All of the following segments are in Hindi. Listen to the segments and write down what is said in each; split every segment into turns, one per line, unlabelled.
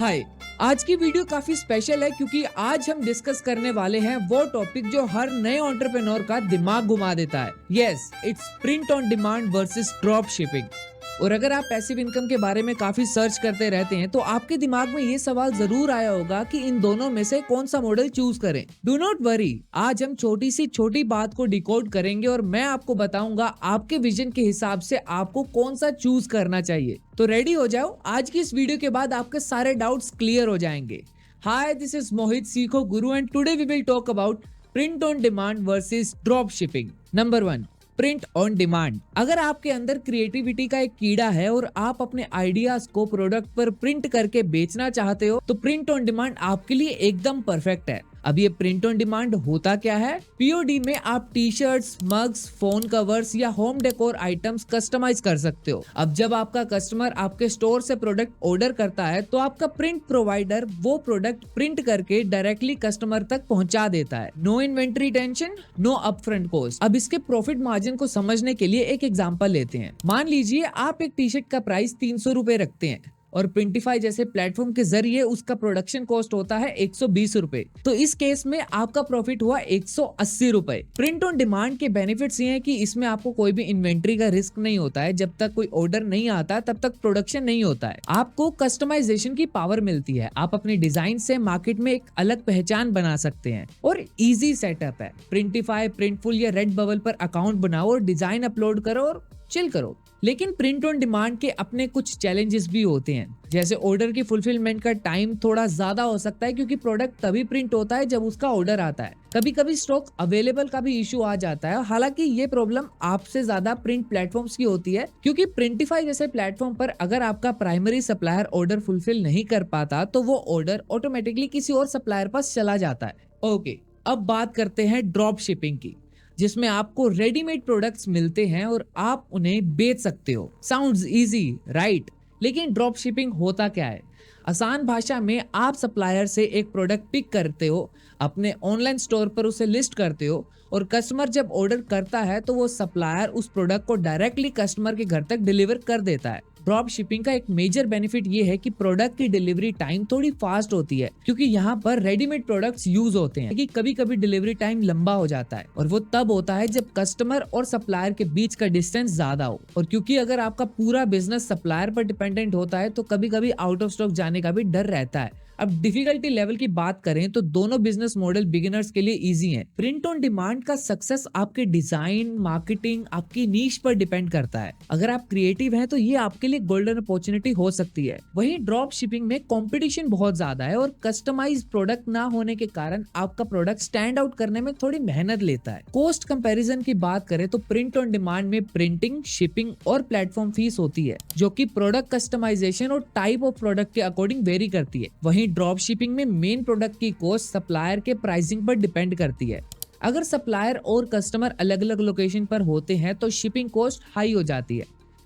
हाय। आज की वीडियो काफी स्पेशल है क्योंकि आज हम डिस्कस करने वाले हैं वो टॉपिक जो हर नए एंटरप्रेन्योर का दिमाग घुमा देता है। Yes, it's print on demand versus drop shipping. और अगर आप पैसिव इनकम के बारे में काफी सर्च करते रहते हैं तो आपके दिमाग में ये सवाल जरूर आया होगा कि इन दोनों में से कौन सा मॉडल चूज करें। डू नॉट वरी, आज हम छोटी सी छोटी बात को डिकोड करेंगे और मैं आपको बताऊंगा आपके विजन के हिसाब से आपको कौन सा चूज करना चाहिए। तो रेडी हो जाओ, आज की इस वीडियो के बाद आपके सारे डाउट्स क्लियर हो जाएंगे। हाय, this is Mohit Seekho Guru and today we will talk about print on demand versus drop shipping. Number 1, print on demand. अगर आपके अंदर क्रिएटिविटी का एक कीड़ा है और आप अपने आइडियाज को प्रोडक्ट पर प्रिंट करके बेचना चाहते हो तो प्रिंट ऑन डिमांड आपके लिए एकदम परफेक्ट है। अब ये प्रिंट ऑन डिमांड होता क्या है? पीओडी में आप T shirts, mugs, phone covers या होम डेकोर आइटम्स कस्टमाइज कर सकते हो। अब जब आपका कस्टमर आपके स्टोर से प्रोडक्ट ऑर्डर करता है तो आपका प्रिंट प्रोवाइडर वो प्रोडक्ट प्रिंट करके डायरेक्टली कस्टमर तक पहुंचा देता है। No inventory tension, no upfront cost. अब इसके प्रॉफिट मार्जिन को समझने के लिए एक एग्जांपल लेते हैं। मान लीजिए आप एक टी शर्ट का प्राइस 300 रुपए रखते हैं और प्रिंटिफाई जैसे प्लेटफॉर्म के जरिए उसका प्रोडक्शन कॉस्ट होता है 120 रुपए। तो इस केस में आपका प्रॉफिट हुआ 180 रुपए। प्रिंट ऑन डिमांड के बेनिफिट्स ये हैं कि इसमें आपको कोई भी इन्वेंट्री का रिस्क नहीं होता है। जब तक कोई ऑर्डर नहीं आता तब तक प्रोडक्शन नहीं होता है। आपको कस्टमाइजेशन की पावर मिलती है। आप अपने डिजाइन से मार्केट में एक अलग पहचान बना सकते हैं और इजी सेटअप है। प्रिंटिफाई, प्रिंटफुल या रेड बबल पर अकाउंट बनाओ और डिजाइन अपलोड करो और चिल करो। लेकिन प्रिंट ऑन डिमांड के अपने कुछ चैलेंजेस भी होते हैं, जैसे ऑर्डर की फुलफिलमेंट का टाइम थोड़ा ज्यादा हो सकता है क्योंकि प्रोडक्ट तभी प्रिंट होता है जब उसका ऑर्डर आता है। कभी कभी स्टॉक अवेलेबल का भी इशू आ जाता है। हालांकि ये प्रॉब्लम आपसे ज्यादा प्रिंट प्लेटफॉर्म्स की होती है क्योंकि प्रिंटिफाई जैसे प्लेटफॉर्म पर अगर आपका प्राइमरी सप्लायर ऑर्डर फुलफिल नहीं कर पाता तो वो ऑर्डर ऑटोमेटिकली किसी और सप्लायर पास चला जाता है। ओके, अब बात करते हैं ड्रॉप शिपिंग की, जिसमें आपको रेडीमेड प्रोडक्ट्स मिलते हैं और आप उन्हें बेच सकते हो। Sounds easy, right? लेकिन ड्रॉप शिपिंग होता क्या है? आसान भाषा में आप सप्लायर से एक प्रोडक्ट पिक करते हो, अपने ऑनलाइन स्टोर पर उसे लिस्ट करते हो और कस्टमर जब ऑर्डर करता है तो वो सप्लायर उस प्रोडक्ट को डायरेक्टली कस्टमर के घर तक डिलीवर कर देता है। ड्रॉप शिपिंग का एक मेजर बेनिफिट ये है कि प्रोडक्ट की डिलीवरी टाइम थोड़ी फास्ट होती है क्योंकि यहाँ पर रेडीमेड प्रोडक्ट्स यूज होते हैं। कि कभी कभी डिलीवरी टाइम लंबा हो जाता है और वो तब होता है जब कस्टमर और सप्लायर के बीच का डिस्टेंस ज्यादा हो। और क्योंकि अगर आपका पूरा बिजनेस सप्लायर पर डिपेंडेंट होता है तो कभी कभी आउट ऑफ स्टॉक जाने का भी डर रहता है। अब डिफिकल्टी लेवल की बात करें तो दोनों बिजनेस मॉडल बिगिनर्स के लिए इजी हैं। प्रिंट ऑन डिमांड का सक्सेस आपके डिजाइन, मार्केटिंग, आपकी नीश पर डिपेंड करता है। अगर आप क्रिएटिव हैं तो ये आपके लिए गोल्डन अपॉर्चुनिटी हो सकती है। वहीं ड्रॉप शिपिंग में कंपटीशन बहुत ज्यादा है और कस्टमाइज प्रोडक्ट ना होने के कारण आपका प्रोडक्ट स्टैंड आउट करने में थोड़ी मेहनत लेता है। कॉस्ट कंपैरिजन की बात करें तो प्रिंट ऑन डिमांड में प्रिंटिंग, शिपिंग और प्लेटफॉर्म फीस होती है जो कि प्रोडक्ट कस्टमाइजेशन और टाइप ऑफ प्रोडक्ट के अकॉर्डिंग वेरी करती है। वहीं ड्रॉप शिपिंग में मेन प्रोडक्ट की कॉस्ट सप्लायर के प्राइसिंग पर डिपेंड करती है। अगर सप्लायर और कस्टमर अलग अलग लोकेशन पर होते हैं तो शिपिंग कॉस्ट हाई हो जाती है।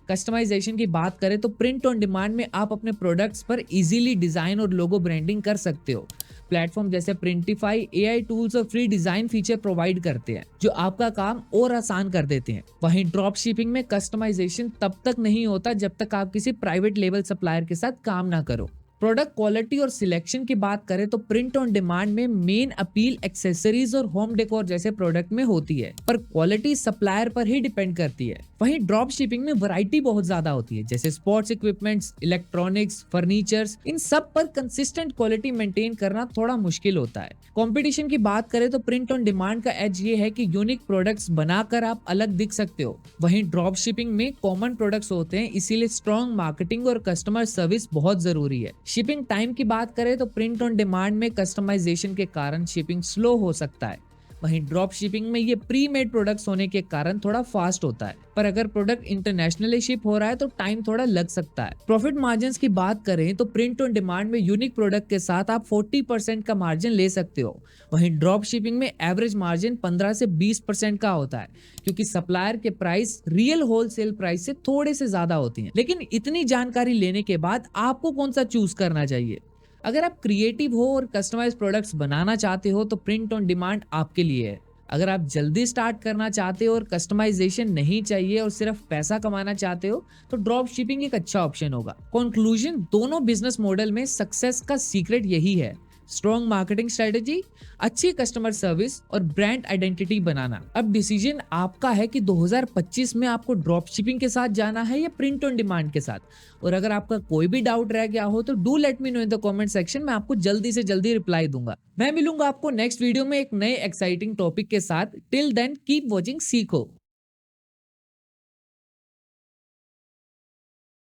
कस्टमाइजेशन की बात करें तो प्रिंट ऑन डिमांड में आप अपने प्रोडक्ट्स पर इजीली डिजाइन और लोगो ब्रांडिंग कर सकते हो। प्लेटफॉर्म जैसे प्रिंटिफाई एआई टूल्स और फ्री डिजाइन फीचर प्रोवाइड करते हैं जो आपका काम और आसान कर देते हैं। वहीं ड्रॉप शिपिंग में कस्टमाइजेशन तब तक नहीं होता जब तक आप किसी प्राइवेट लेवल सप्लायर के साथ काम ना करो। प्रोडक्ट क्वालिटी और सिलेक्शन की बात करें तो प्रिंट ऑन डिमांड में मेन अपील एक्सेसरीज और होम डेकोर जैसे प्रोडक्ट में होती है, पर क्वालिटी सप्लायर पर ही डिपेंड करती है। वहीं ड्रॉप शिपिंग में वैरायटी बहुत ज्यादा होती है, जैसे स्पोर्ट्स इक्विपमेंट्स, इलेक्ट्रॉनिक्स, फर्नीचर्स, इन सब पर कंसिस्टेंट क्वालिटी मेंटेन करना थोड़ा मुश्किल होता है। कंपटीशन की बात करें तो प्रिंट ऑन डिमांड का एज ये है कि यूनिक प्रोडक्ट्स बनाकर आप अलग दिख सकते हो। वहीं ड्रॉप शिपिंग में कॉमन प्रोडक्ट्स होते हैं, इसीलिए स्ट्रॉन्ग मार्केटिंग और कस्टमर सर्विस बहुत जरूरी है। शिपिंग टाइम की बात करें तो प्रिंट ऑन डिमांड में कस्टमाइजेशन के कारण शिपिंग स्लो हो सकता है। वहीं ड्रॉप शिपिंग में ये प्री मेड प्रोडक्ट्स होने के कारण थोड़ा फास्ट होता है, पर अगर प्रोडक्ट इंटरनेशनली शिप हो रहा है तो टाइम थोड़ा लग सकता है। प्रॉफिट मार्जिन की बात करें तो प्रिंट ऑन डिमांड में यूनिक प्रोडक्ट के साथ आप 40% का मार्जिन ले सकते हो। वहीं ड्रॉप शिपिंग में एवरेज मार्जिन 15 से 20% का होता है क्योंकि सप्लायर के प्राइस रियल होलसेल प्राइस से थोड़े से ज्यादा होती हैं। लेकिन इतनी जानकारी लेने के बाद आपको कौन सा चूज करना चाहिए? अगर आप क्रिएटिव हो और कस्टमाइज प्रोडक्ट्स बनाना चाहते हो तो प्रिंट ऑन डिमांड आपके लिए है। अगर आप जल्दी स्टार्ट करना चाहते हो और कस्टमाइजेशन नहीं चाहिए और सिर्फ पैसा कमाना चाहते हो तो ड्रॉप शिपिंग एक अच्छा ऑप्शन होगा। कंक्लूजन, दोनों बिजनेस मॉडल में सक्सेस का सीक्रेट यही है, स्ट्रॉन्ग मार्केटिंग स्ट्रेटेजी, अच्छी कस्टमर सर्विस और ब्रांड आइडेंटिटी बनाना। अब डिसीजन आपका है कि 2025 में आपको ड्रॉप शिपिंग के साथ जाना है या प्रिंट ऑन डिमांड के साथ। और अगर आपका कोई भी डाउट रह गया हो तो do let me know in the comment section, मैं आपको जल्दी से जल्दी रिप्लाई दूंगा। मैं मिलूंगा आपको नेक्स्ट वीडियो में एक नए एक्साइटिंग टॉपिक के साथ। टिल देन कीप वॉचिंग सीखो।